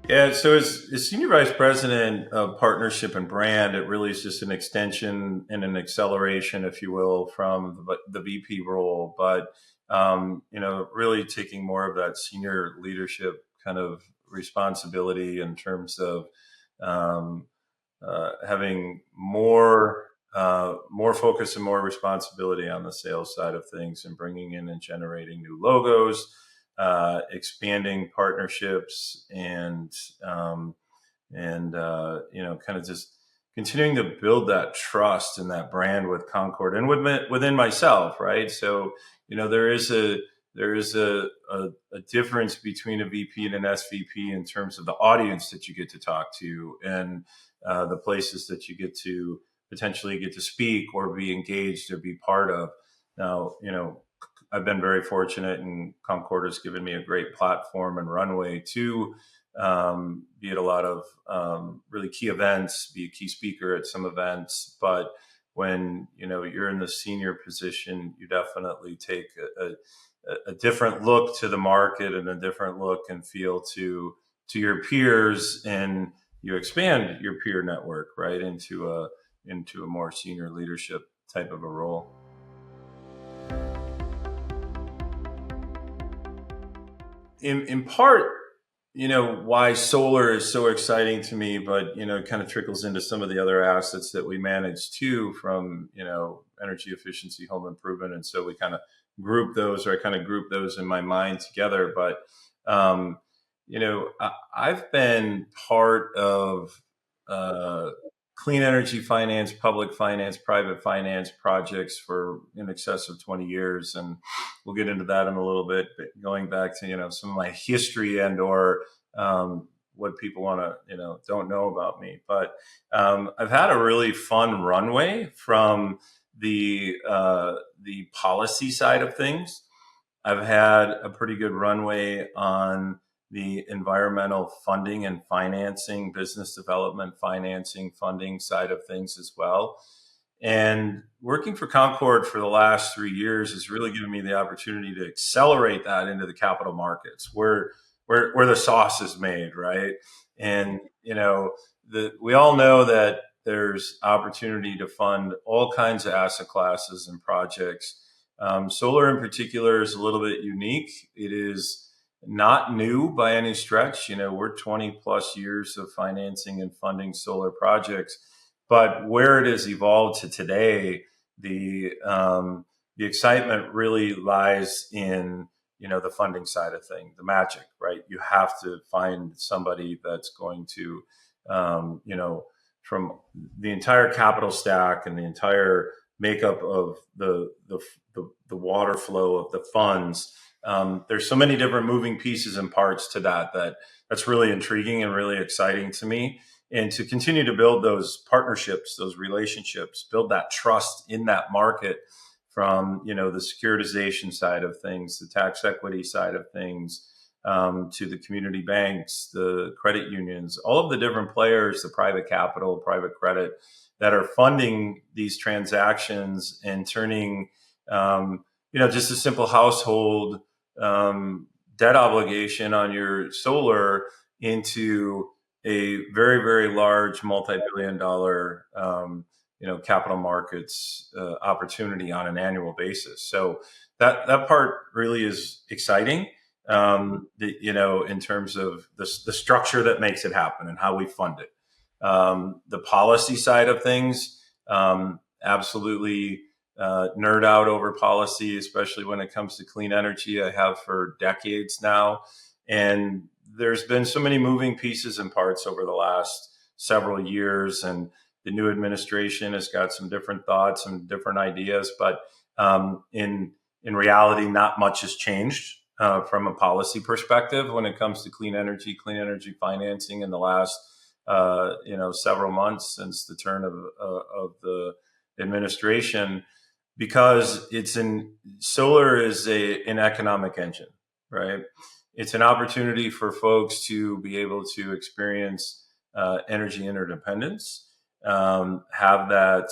Yeah, so as Senior Vice President of Partnership and Brand, it really is just an extension and an acceleration, if you will, from the VP role. But, really taking more of that senior leadership kind of responsibility in terms of um, having more focus and more responsibility on the sales side of things and bringing in and generating new logos, expanding partnerships, um, and kind of just continuing to build that trust and that brand with Concord and within myself, right? So there is a difference between a VP and an SVP in terms of the audience that you get to talk to and the places that you get to potentially get to speak or be engaged or be part of. Now, I've been very fortunate, and Concord has given me a great platform and runway to be at a lot of really key events, be a key speaker at some events. But when you're in the senior position, you definitely take a different look to the market and a different look and feel to your peers, and you expand your peer network right into a more senior leadership type of a role. In part, why solar is so exciting to me, but it kind of trickles into some of the other assets that we manage too, from energy efficiency, home improvement, and so we kind of group those, or I kind of group those in my mind together. But I've been part of uh, clean energy finance, public finance, private finance projects for in excess of 20 years. And we'll get into that in a little bit, but going back to, some of my history and or what people want to, don't know about me. But I've had a really fun runway from the policy side of things. I've had a pretty good runway on the environmental funding and financing, business development financing, funding side of things as well. And working for Concord for the last 3 years has really given me the opportunity to accelerate that into the capital markets, where the sauce is made, right? And we all know that there's opportunity to fund all kinds of asset classes and projects. Solar in particular is a little bit unique. It is not new by any stretch. We're 20 plus years of financing and funding solar projects, but where it has evolved to today, the excitement really lies in the funding side of things, the magic, right? You have to find somebody that's going to from the entire capital stack and the entire makeup of the water flow of the funds. There's so many different moving pieces and parts to that's really intriguing and really exciting to me. And to continue to build those partnerships, those relationships, build that trust in that market, from the securitization side of things, the tax equity side of things, to the community banks, the credit unions, all of the different players, the private capital, private credit, that are funding these transactions and turning, just a simple household debt obligation on your solar into a very, very large multi-billion dollar, capital markets opportunity on an annual basis. So that part really is exciting, in terms of the structure that makes it happen and how we fund it. The policy side of things, absolutely nerd out over policy, especially when it comes to clean energy. I have for decades now. And there's been so many moving pieces and parts over the last several years. And the new administration has got some different thoughts and different ideas. But in reality, not much has changed from a policy perspective when it comes to clean energy financing in the last several months since the turn of the administration, because solar is an economic engine, right? It's an opportunity for folks to be able to experience energy interdependence, have that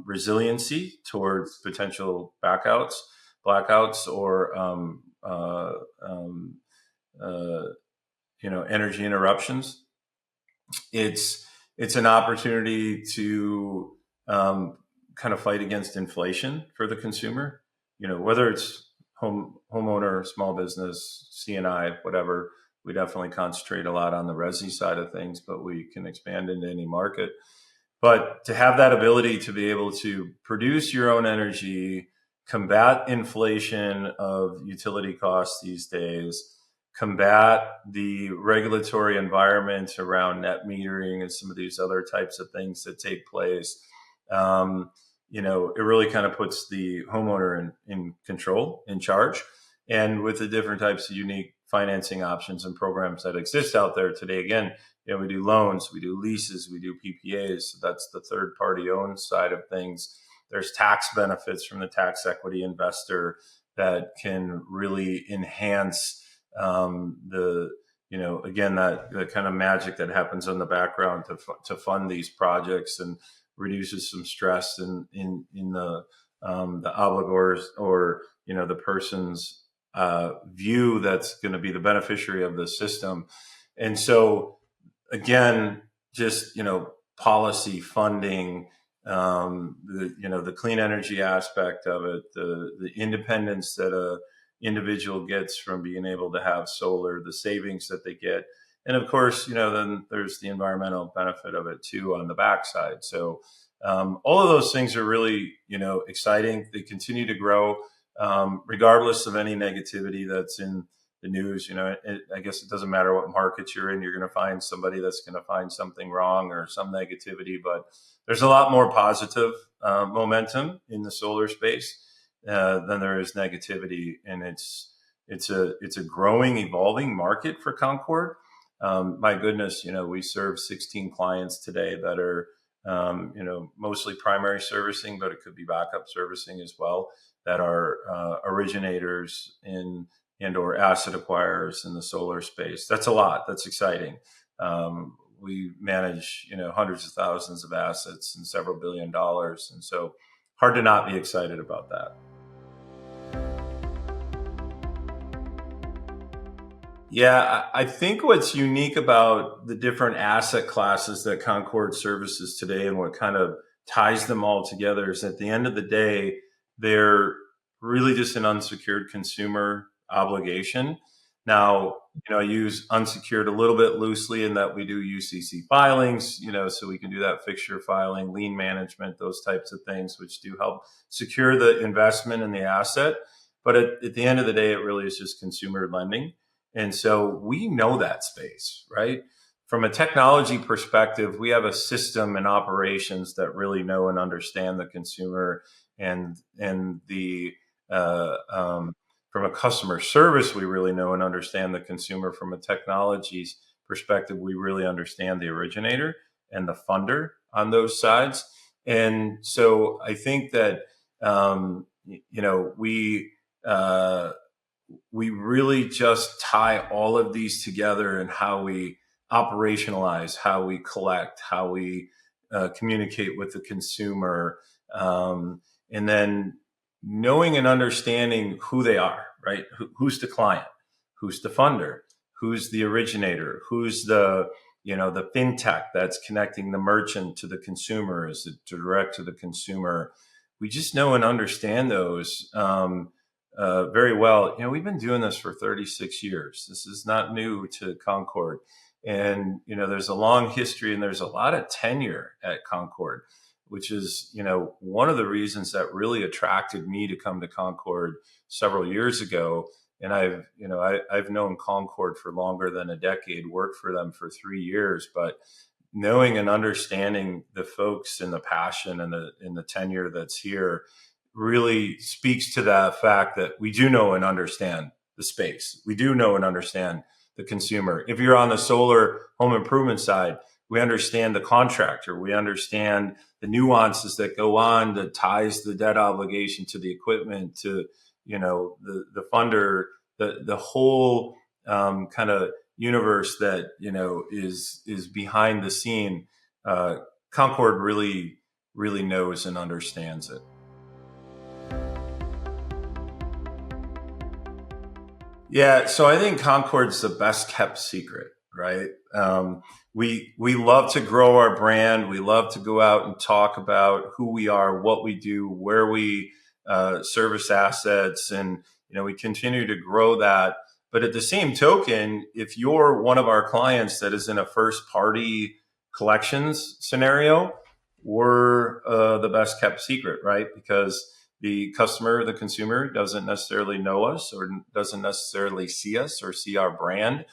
resiliency towards potential blackouts, or uh, energy interruptions. It's an opportunity to kind of fight against inflation for the consumer. Whether it's homeowner, small business, CNI, whatever. We definitely concentrate a lot on the resi side of things, but we can expand into any market. But to have that ability to be able to produce your own energy, combat inflation of utility costs these days, combat the regulatory environment around net metering and some of these other types of things that take place, it really kind of puts the homeowner in control, in charge. And with the different types of unique financing options and programs that exist out there today, again, we do loans, we do leases, we do PPAs. So that's the third party owned side of things. There's tax benefits from the tax equity investor that can really enhance again, that kind of magic that happens in the background to fund these projects and reduces some stress in the obligors or the person's view that's going to be the beneficiary of the system. And so again, just policy funding, the clean energy aspect of it, the independence that a individual gets from being able to have solar, the savings that they get. And of course, then there's the environmental benefit of it too on the backside. So all of those things are really, exciting. They continue to grow regardless of any negativity that's in the news. I guess it doesn't matter what market you're in. You're going to find somebody that's going to find something wrong or some negativity. But there's a lot more positive momentum in the solar space than there is negativity, and it's a growing, evolving market for Concord. My goodness, we serve 16 clients today that are, mostly primary servicing, but it could be backup servicing as well, that are originators and or asset acquirers in the solar space. That's a lot. That's exciting. We manage, hundreds of thousands of assets and several $billion. And so hard to not be excited about that. Yeah, I think what's unique about the different asset classes that Concord services today and what kind of ties them all together is at the end of the day, they're really just an unsecured consumer obligation. Now, I use unsecured a little bit loosely in that we do UCC filings, so we can do that fixture filing, lien management, those types of things, which do help secure the investment in the asset. But at the end of the day, it really is just consumer lending. And so we know that space, right? From a technology perspective, we have a system and operations that really know and understand the consumer, and the from a customer service, we really know and understand the consumer. From a technologies perspective, we really understand the originator and the funder on those sides. And so I think that we really just tie all of these together in how we operationalize, how we collect, how we communicate with the consumer, and then knowing and understanding who they are, right? Who's the client? Who's the funder? Who's the originator? Who's the fintech that's connecting the merchant to the consumer? Is it direct to the consumer? We just know and understand those very well. We've been doing this for 36 years. This is not new to Concord. And, there's a long history and there's a lot of tenure at Concord, which is, one of the reasons that really attracted me to come to Concord several years ago. And I've known Concord for longer than a decade, worked for them for 3 years, but knowing and understanding the folks and the passion and the tenure that's here really speaks to the fact that we do know and understand the space. We do know and understand the consumer. If you're on the solar home improvement side, we understand the contractor. We understand the nuances that go on that ties the debt obligation to the equipment, to, the funder, the whole kind of universe that, is behind the scene. Concord really, really knows and understands it. Yeah, so I think Concord's the best kept secret. right? We love to grow our brand. We love to go out and talk about who we are, what we do, where we service assets, and we continue to grow that. But at the same token, if you're one of our clients that is in a first party collections scenario, we're the best kept secret, right? Because the customer, the consumer doesn't necessarily know us or doesn't necessarily see us or see our brand.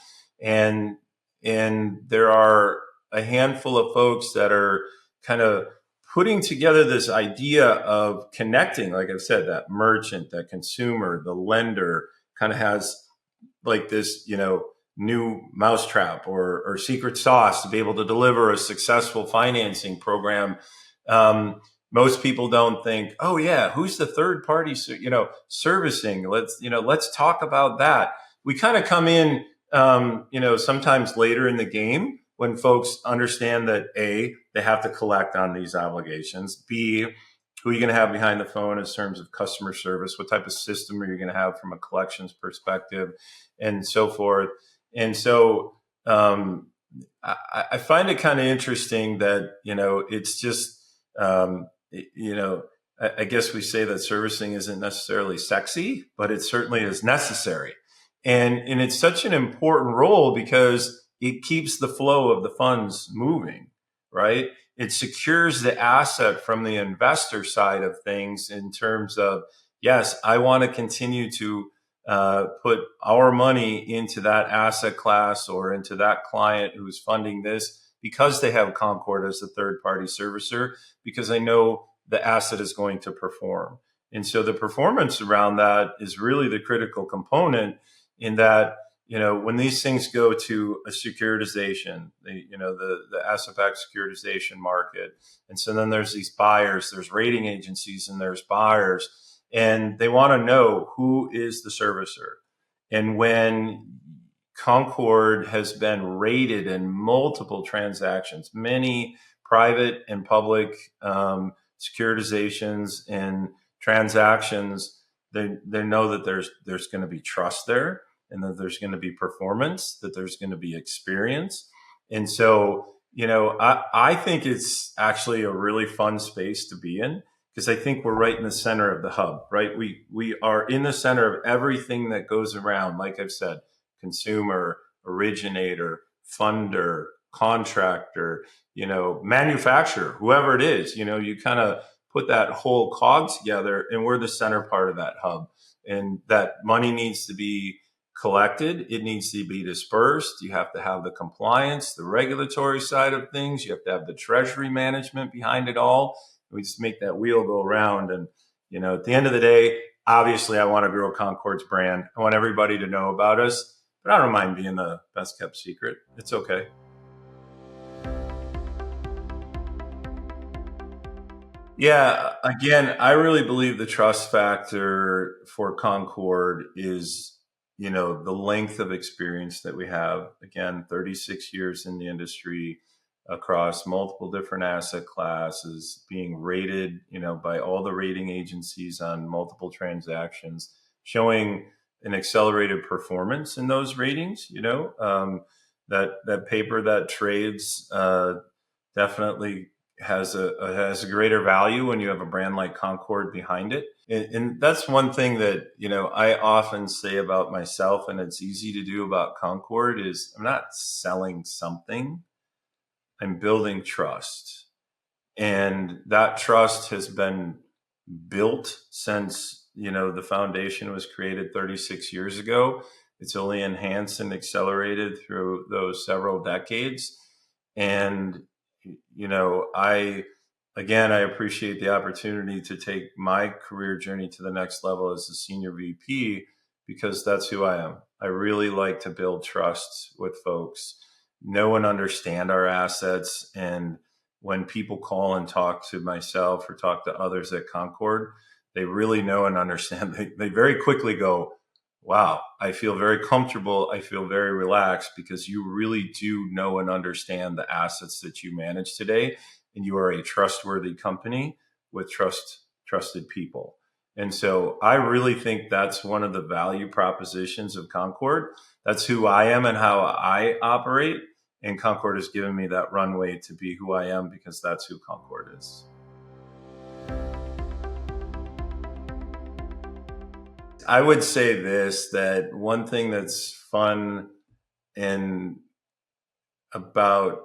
And there are a handful of folks that are kind of putting together this idea of connecting, like I've said, that merchant, that consumer, the lender kind of has like this, new mousetrap or secret sauce to be able to deliver a successful financing program. Most people don't think, oh yeah, who's the third party, servicing? Let's talk about that. We kind of come in, sometimes later in the game when folks understand that A, they have to collect on these obligations. B, who are you going to have behind the phone in terms of customer service? What type of system are you going to have from a collections perspective, and so forth? And so I find it kind of interesting that it's just I guess we say that servicing isn't necessarily sexy, but it certainly is necessary, and it's such an important role because it keeps the flow of the funds moving, right? It secures the asset from the investor side of things in terms of, yes, I want to continue to put our money into that asset class or into that client who's funding this because they have Concord as a third party servicer, because I know the asset is going to perform. And so the performance around that is really the critical component in that, when these things go to a securitization, the asset-backed securitization market. And so then there's these buyers, there's rating agencies, and there's buyers, and they want to know who is the servicer. And when Concord has been rated in multiple transactions, many private and public securitizations and transactions, they know that there's going to be trust there, and that there's going to be performance, that there's going to be experience. And so, I think it's actually a really fun space to be in, because I think we're right in the center of the hub, right? We are in the center of everything that goes around, like I've said, consumer, originator, funder, contractor, manufacturer, whoever it is, you kind of put that whole cog together, and we're the center part of that hub. And that money needs to be collected. It needs to be dispersed. You have to have the compliance, the regulatory side of things. You have to have the treasury management behind it all. We just make that wheel go around. And, at the end of the day, obviously I want to grow Concord's brand. I want everybody to know about us, but I don't mind being the best kept secret. It's okay. Yeah, again, I really believe the trust factor for Concord is, the length of experience that we have. Again, 36 years in the industry across multiple different asset classes, being rated, by all the rating agencies on multiple transactions, showing an accelerated performance in those ratings. That paper that trades definitely has a greater value when you have a brand like Concord behind it. And that's one thing that, I often say about myself, and it's easy to do about Concord, is I'm not selling something, I'm building trust. And that trust has been built since, the foundation was created 36 years ago. It's only enhanced and accelerated through those several decades. And I appreciate the opportunity to take my career journey to the next level as a senior VP, because that's who I am. I really like to build trust with folks, know and understand our assets. And when people call and talk to myself or talk to others at Concord, they really know and understand. They very quickly go, wow, I feel very comfortable. I feel very relaxed, because you really do know and understand the assets that you manage today. And you are a trustworthy company with trusted people. And so I really think that's one of the value propositions of Concord. That's who I am and how I operate. And Concord has given me that runway to be who I am because that's who Concord is. I would say this, that one thing that's fun and about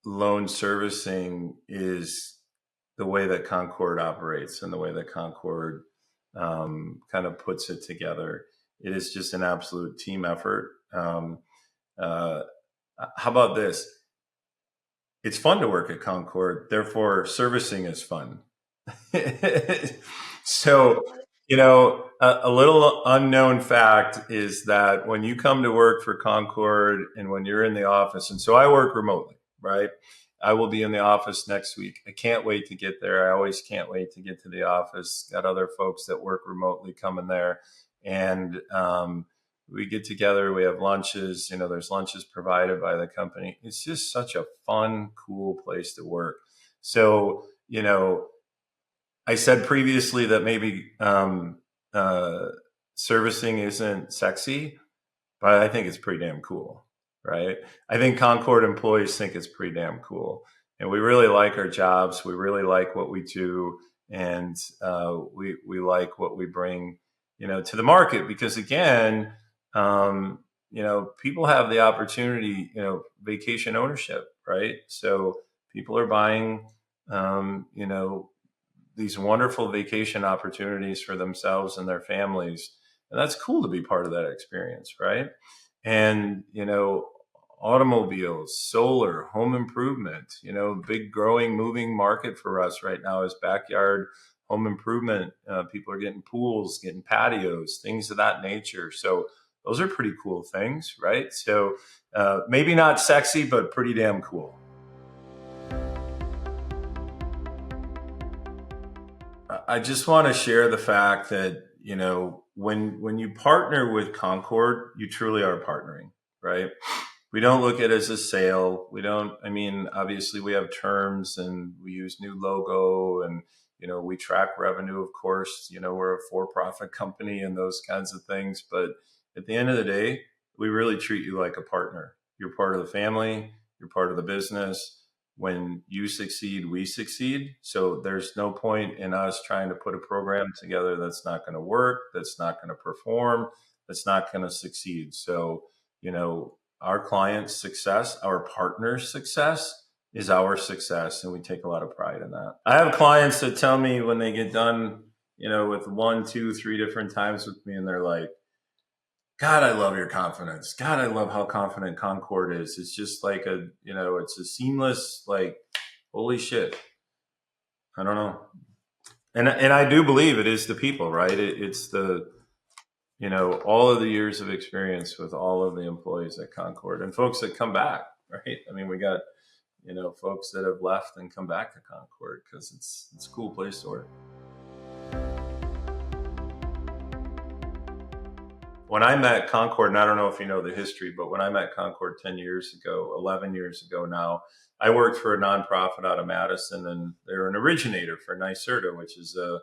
loan servicing is the way that Concord operates and the way that Concord kind of puts it together. It is just an absolute team effort. Uh, how about this? It's fun to work at Concord, therefore servicing is fun. So, a little unknown fact is that when you come to work for Concord and when you're in the office, and so I work remotely, right? I will be in the office next week. I can't wait to get there. I always can't wait to get to the office. Got other folks that work remotely coming there. And we get together, we have lunches, there's lunches provided by the company. It's just such a fun, cool place to work. So, I said previously that maybe servicing isn't sexy, but I think it's pretty damn cool, right? I think Concord employees think it's pretty damn cool. And we really like our jobs. We really like what we do. And we like what we bring, to the market because, again, people have the opportunity, vacation ownership, right? So people are buying, these wonderful vacation opportunities for themselves and their families. And that's cool to be part of that experience, right? And, automobiles, solar, home improvement, big growing moving market for us right now is backyard home improvement. People are getting pools, getting patios, things of that nature. So those are pretty cool things, right? So maybe not sexy, but pretty damn cool. I just want to share the fact that, when you partner with Concord, you truly are partnering, right? We don't look at it as a sale. We don't, obviously we have terms and we use new logo and, we track revenue, of course, we're a for-profit company and those kinds of things. But at the end of the day, we really treat you like a partner. You're part of the family, you're part of the business. When you succeed, we succeed. So there's no point in us trying to put a program together that's not going to work, that's not going to perform, that's not going to succeed. So, our client's success, our partner's success is our success. And we take a lot of pride in that. I have clients that tell me when they get done, with 1, 2, 3 different times with me, and they're like, God, I love your confidence. God, I love how confident Concord is. It's just like it's a seamless, like, holy shit. I don't know. And I do believe it is the people, right? It's the, all of the years of experience with all of the employees at Concord and folks that come back, right? We got, folks that have left and come back to Concord because it's a cool place to work. When I met Concord, and I don't know if you know the history, but when I met Concord 10 years ago, 11 years ago now, I worked for a nonprofit out of Madison, and they're an originator for NYSERDA, which is a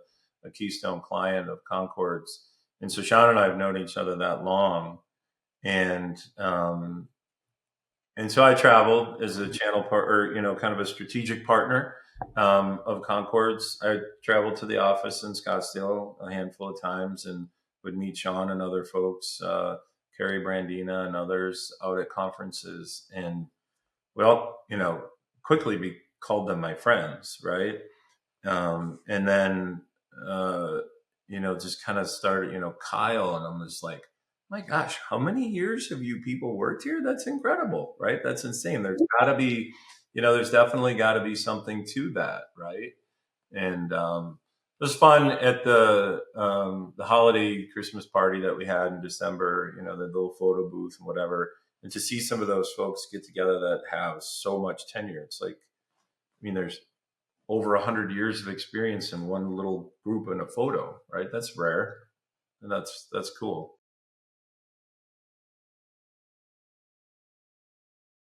keystone client of Concord's. And so Sean and I have known each other that long. And so I traveled as a channel partner, kind of a strategic partner of Concord's. I traveled to the office in Scottsdale a handful of times and would meet Sean and other folks, Carrie Brandina and others out at conferences. And we all, quickly called them my friends, right? And then, just kind of started, Kyle, and I'm just like, my gosh, how many years have you people worked here? That's incredible, right? That's insane. There's got to be, there's definitely got to be something to that, right? And it was fun at the holiday Christmas party that we had in December. The little photo booth and whatever, and to see some of those folks get together that have so much tenure. It's like, there's over 100 years of experience in one little group in a photo, right? That's rare, and that's cool.